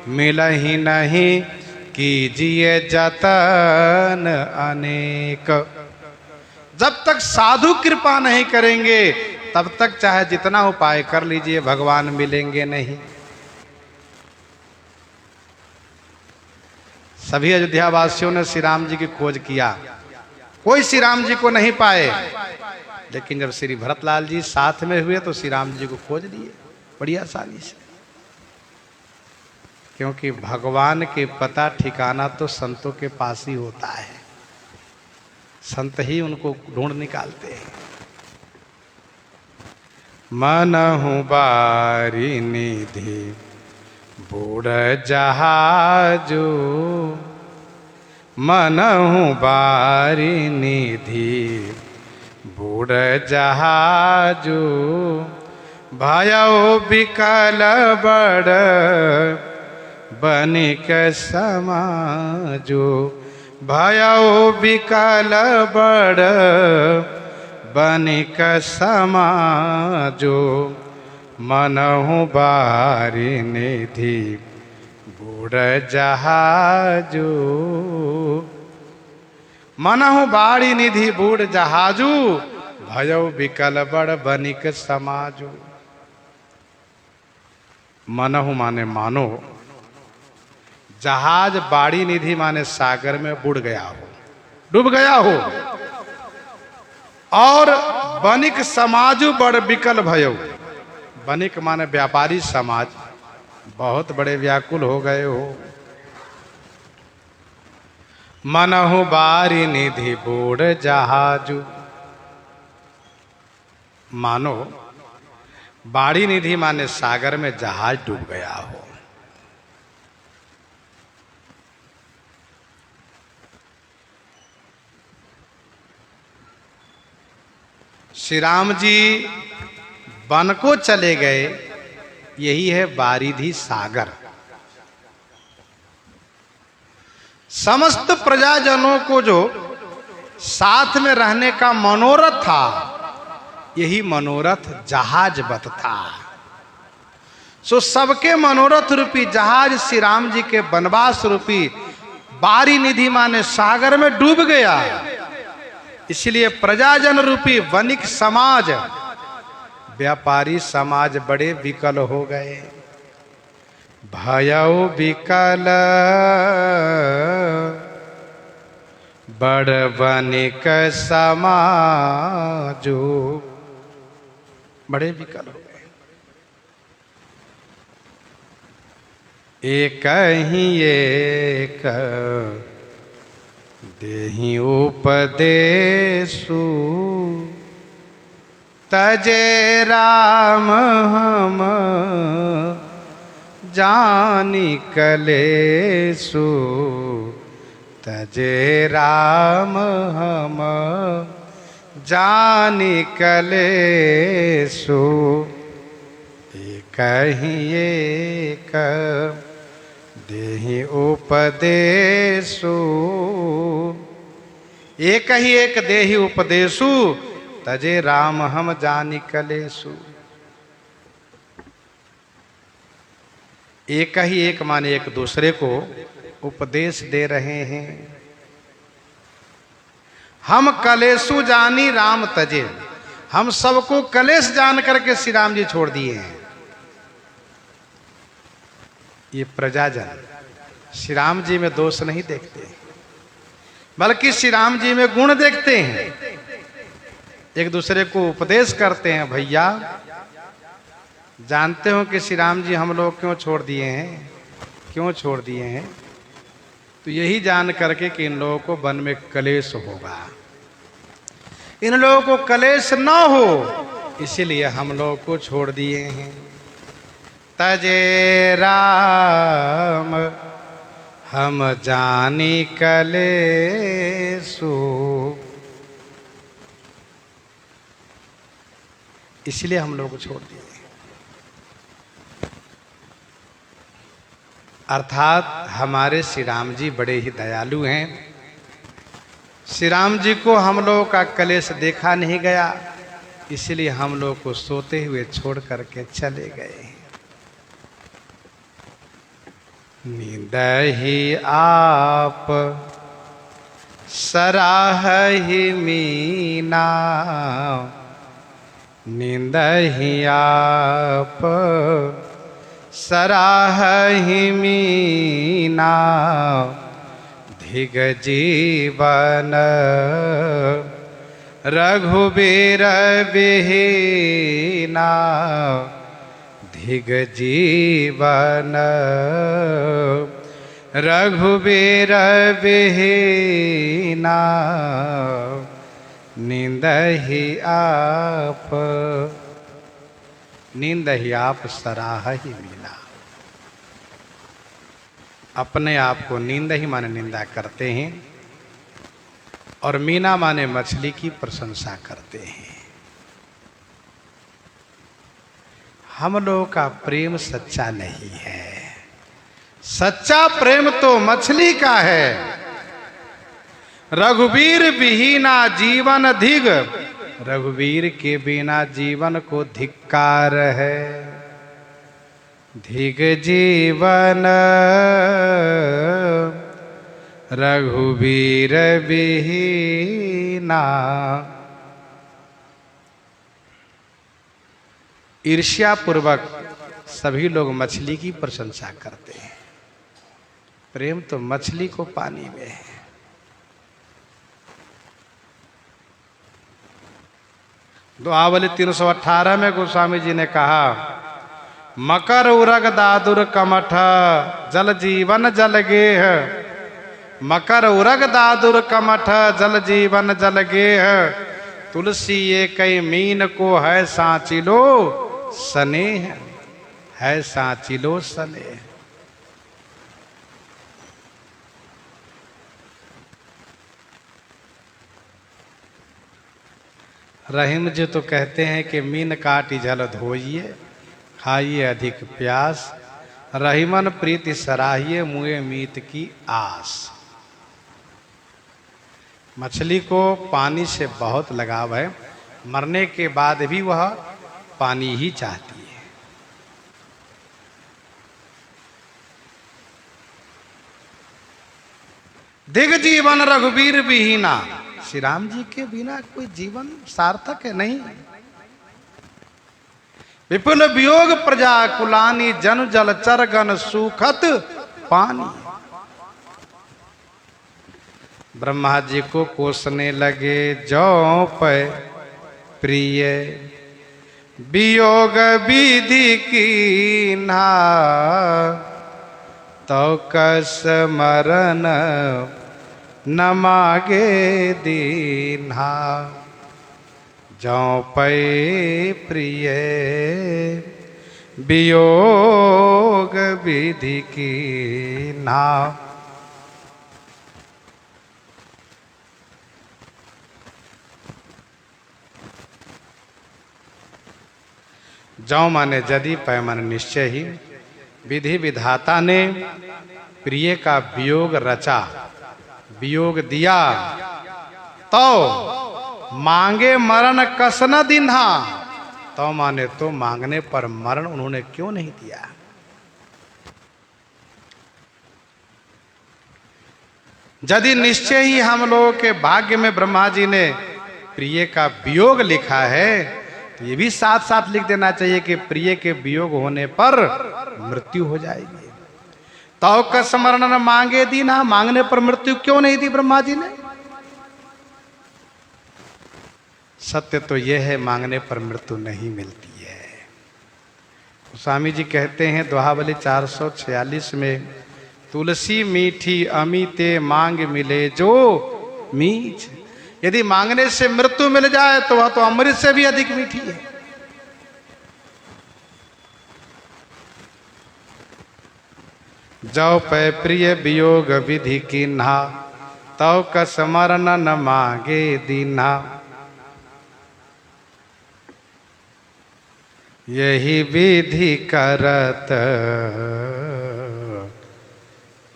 मिलहि नहीं, कीजिए जतन अनेक। जब तक साधु कृपा नहीं करेंगे तब तक चाहे जितना उपाय कर लीजिए भगवान मिलेंगे नहीं। सभी अयोध्या वासियों ने श्री राम जी की खोज किया, कोई श्री राम जी को नहीं पाए, लेकिन जब श्री भरतलाल जी साथ में हुए तो श्री राम जी को खोज लिए बड़ी आसानी से। क्योंकि भगवान के पता ठिकाना तो संतों के पास ही होता है, संत ही उनको ढूंढ निकालते हैं। मनहु बारी निधि बूढ़ जहाजो, मनहु बारी निधि बूढ़ जहाजो। भयो बिकल बड़ बनिक समाजो, भयो बिकल बड़ बनिक समाजो। मनहु बारी निधि बूढ़ जहाजो, मनहु बारी निधि बूढ़ जहाजू, भयो बिकल बड़ बनिक समाजो। मनहु माने मानो, जहाज बाड़ी निधि माने सागर में बुड़ गया हो, डूब गया हो, और बनिक समाजु बड़ बिकल भयो। बनिक माने व्यापारी समाज बहुत बड़े व्याकुल हो गए हो। मनहु बारी निधि बूढ़ जहाजु, मानो बाड़ी निधि माने सागर में जहाज डूब गया हो। श्री राम जी वन को चले गए, यही है बारिधि सागर। समस्त प्रजाजनों को जो साथ में रहने का मनोरथ था, यही मनोरथ जहाजवत था। सो सबके मनोरथ रूपी जहाज श्री राम जी के वनवास रूपी बारी निधि माने सागर में डूब गया। इसलिए प्रजाजन रूपी वनिक समाज, व्यापारी समाज बड़े विकल हो गए। भयो विकल बड़ वनिक समाजो, बड़े विकल हो गए। एक ही एक देहि उपदेशु, तजे राम हम जानी कलेसु। तजे राम हम जानी कलेसु। एक ही एक देहि उपदेशु, एक ही एक देहि उपदेशु, तजे राम हम जानी कलेसु। एक ही एक माने एक दूसरे को उपदेश दे रहे हैं। हम कलेशु जानी राम तजे, हम सबको कलेश जान करके श्री राम जी छोड़ दिए हैं। ये प्रजाजन श्री राम जी में दोष नहीं देखते, बल्कि श्री राम जी में गुण देखते हैं। एक दूसरे को उपदेश करते हैं, भैया जानते हो कि श्री राम जी हम लोग क्यों छोड़ दिए हैं, क्यों छोड़ दिए हैं? तो यही जान करके कि इन लोगों को वन में कलेश होगा, इन लोगों को कलेश न हो, इसीलिए हम लोग को छोड़ दिए हैं। तजे राम हम जानी कलेशु, इसलिए हम लोग को छोड़ दिए। अर्थात हमारे श्री राम जी बड़े ही दयालु हैं। श्री राम जी को हम लोगों का कलेश देखा नहीं गया, इसलिए हम लोग को सोते हुए छोड़ करके चले गए। नींद ही आप सराहि मीना, नींद ही आप सराहि मीना, धिग जीवन रघुबीर विहीना, धिग जीवन रघुबीर विहीना, नींद ही आप, नींद ही आप सराहि मीना। अपने आप को नींद ही माने निंदा करते हैं, और मीना माने मछली की प्रशंसा करते हैं। हम लोगों का प्रेम सच्चा नहीं है, सच्चा प्रेम तो मछली का है। रघुवीर विहीना जीवन धिग, रघुवीर के बिना जीवन को धिक्कार है। धिग जीवन रघुवीर विहीना। ईर्ष्या पूर्वक सभी लोग मछली की प्रशंसा करते हैं। प्रेम तो मछली को पानी में है। दुआवली 318 में गोस्वामी जी ने कहा, मकर उरग दादुर कमठ जल जीवन जल गेह, मकर उरग दादुर कमठ जल जीवन जल गेह, तुलसी ये कई मीन को है सांचिलो स्नेह, है सांचिलो स्नेह। रहीम जी तो कहते हैं कि मीन काटी जल धोइए, खाइए अधिक प्यास, रहीमन प्रीति सराहिए मुए मीत की आस। मछली को पानी से बहुत लगाव है, मरने के बाद भी वह पानी ही चाहती है। दिग जीवन रघुवीर विहीना, श्री राम जी के बिना कोई जीवन सार्थक है नहीं। विपुल वियोग प्रजा कुलानी, जन जल चरगन सुखत पानी। ब्रह्मा जी को कोसने लगे जौ पे प्रिय, वियोग विधि की ना, तो कस मरण न मागे दीन्हा। जौ पै प्रिय वियोग विधि की ना। जौ माने यदि, पै माने निश्चय ही। विधि विधाता ने प्रिय का वियोग रचा, वियोग दिया, तो मांगे मरण कस न दिन्हा, तो माने तो मांगने पर मरण उन्होंने क्यों नहीं दिया। यदि निश्चय ही हम लोगों के भाग्य में ब्रह्मा जी ने प्रिय का वियोग लिखा है, तो ये भी साथ साथ लिख देना चाहिए कि प्रिय के वियोग होने पर मृत्यु हो जाएगी। तौ का स्मरण न मांगे दीना, मांगने पर मृत्यु क्यों नहीं दी ब्रह्मा जी ने? सत्य तो यह है, मांगने पर मृत्यु नहीं मिलती है। स्वामी जी कहते हैं दोहावली 446 में, तुलसी मीठी अमिते मांग मिले जो मीठ। यदि मांगने से मृत्यु मिल जाए तो वह तो अमृत से भी अधिक मीठी है। जो पै प्रिय वियोग विधि कीन्हा, तौ का स्मरण न मांगे दीन्हा। यही विधि करत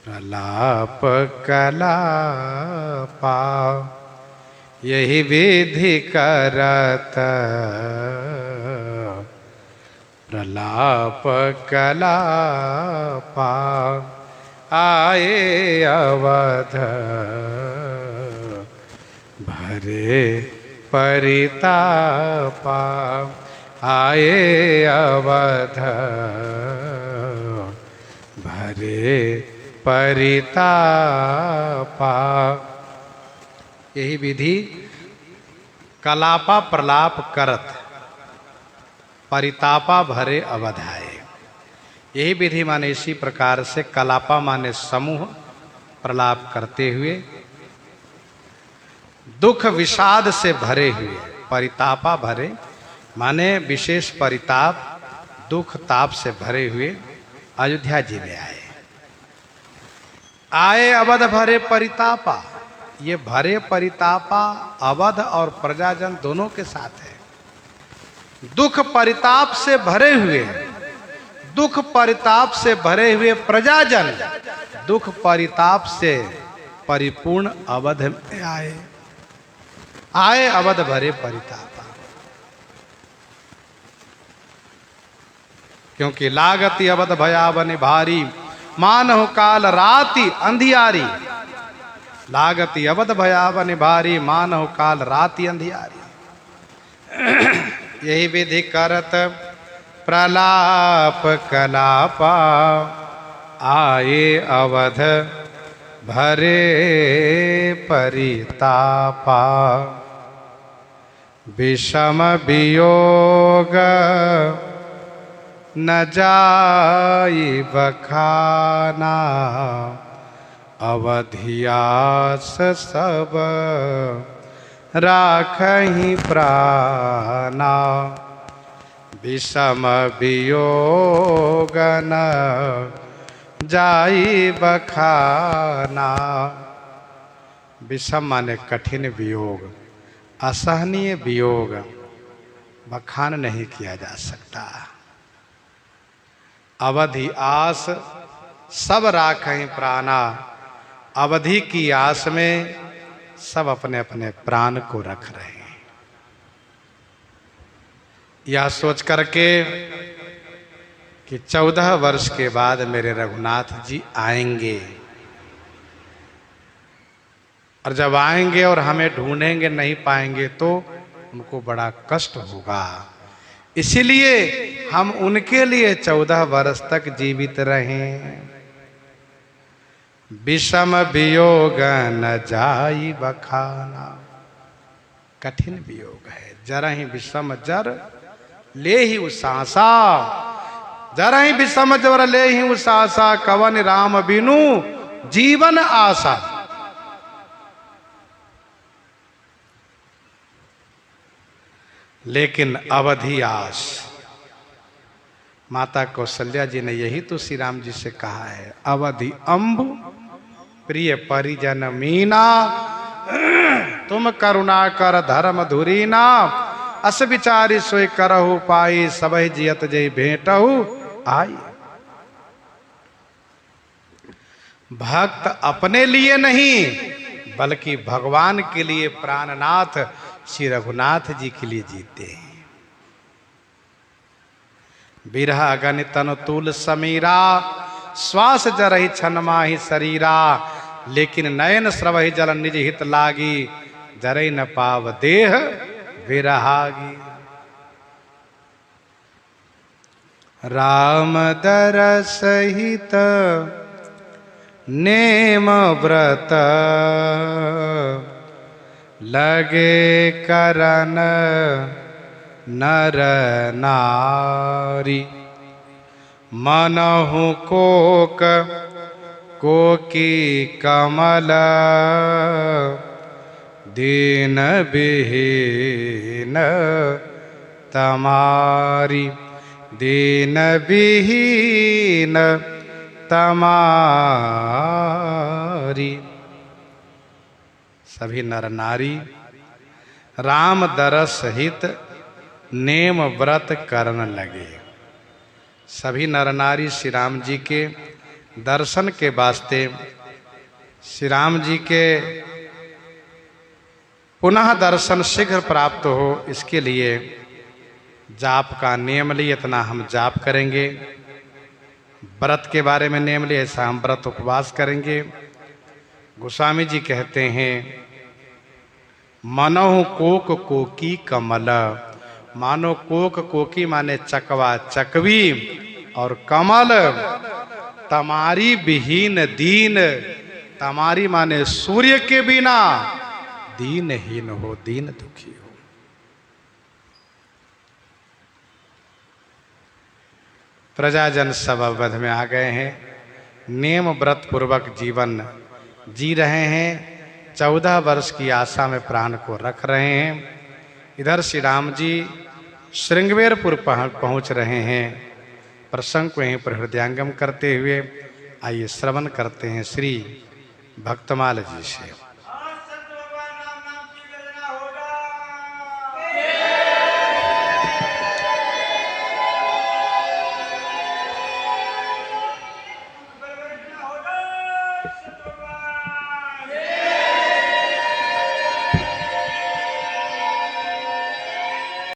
प्रलाप कलापा। यही विधि करत प्रलाप कलापा। आए अवध भरे परितापा। आए अवध भरे परितापा। यही विधि कलापा प्रलाप करत परितापा भरे अवधाए। यही विधि माने इसी प्रकार से कलापा माने समूह प्रलाप करते हुए, दुख विषाद से भरे हुए। परितापा भरे माने विशेष परिताप दुख ताप से भरे हुए अयोध्या जी में आए। आए अवध भरे परितापा। ये भरे परितापा अवध और प्रजाजन दोनों के साथ है। दुख परिताप से भरे हुए, दुख परिताप से भरे हुए प्रजाजन दुख परिताप से परिपूर्ण अवध में आए। आए अवध भरे परितापा। क्योंकि लागति अवध भयावन भारी, मानहु काल राति अंधियारी। लागति अवध भयावन भारी, मानहु काल राति अंधियारी। यही विधि करत प्रलाप कलापा। आए अवध भरे परितापा। विषम वियोग न जाई बखाना। अवधियास सब राखहि प्राणा। विषम वियोग न जाई बखाना। विषम माने कठिन वियोग, असहनीय वियोग बखान नहीं किया जा सकता। अवधि आस सब राखें प्राणा। अवधि की आस में सब अपने अपने प्राण को रख रहे हैं। यह सोच करके कि 14 वर्ष के बाद मेरे रघुनाथ जी आएंगे, और जब आएंगे और हमें ढूंढेंगे नहीं पाएंगे तो उनको बड़ा कष्ट होगा। इसीलिए हम उनके लिए 14 वर्ष तक जीवित रहें। विषम वियोग न जाई बखाना। कठिन वियोग है। जरा ही विषम जर ले ही उसासा। जरा ही विषम जर ले ही उसासा। कवन राम बिनु जीवन आशा। लेकिन अवधि आस, माता कौशल्या जी ने यही तो श्री राम जी से कहा है। अवधि अम्बु प्रिय परिजन मीना। तुम करुणा कर धर्म धुरीना। अस विचारी सोई करहु पाई। सबहि जियत जय भेंटहु आई। भक्त अपने लिए नहीं बल्कि भगवान के लिए प्राणनाथ श्री रघुनाथ जी के लिए जीते हैं। बिरह गनि तनु तूल समीरा। श्वास जरहि छन माहि शरीरा। लेकिन नयन स्रवहि जल निज हित लागी, जरै न पाव देह विरहागी। राम दरस हित नेम व्रत, लगे करन नर नारी। मनहु कोक कोकी कमल, दीन विहीन तमारी। दीन विहीन तमारी। सभी नर नारी राम दरस सहित नेम व्रत करन लगे। सभी नर नारी श्री राम जी के दर्शन के वास्ते, श्री राम जी के पुनः दर्शन शीघ्र प्राप्त हो, इसके लिए जाप का नियम लिए इतना हम जाप करेंगे। व्रत के बारे में नियम लिए ऐसा हम व्रत उपवास करेंगे। गोस्वामी जी कहते हैं, मनहु कोक कोकी कमल। मानो कोक कोकी माने चकवा चकवी, और कमल तमारी विहीन दीन। तमारी माने सूर्य के बिना दीनहीन हो, दीन दुखी हो। प्रजाजन सब अवध में आ गए हैं, नियम व्रत पूर्वक जीवन जी रहे हैं, 14 वर्ष की आशा में प्राण को रख रहे हैं। इधर श्री राम जी श्रृंगवेरपुर पहुंच रहे हैं। प्रसंग को यहीं पर हृदयांगम करते हुए आइए श्रवण करते हैं श्री भक्तमाल जी से।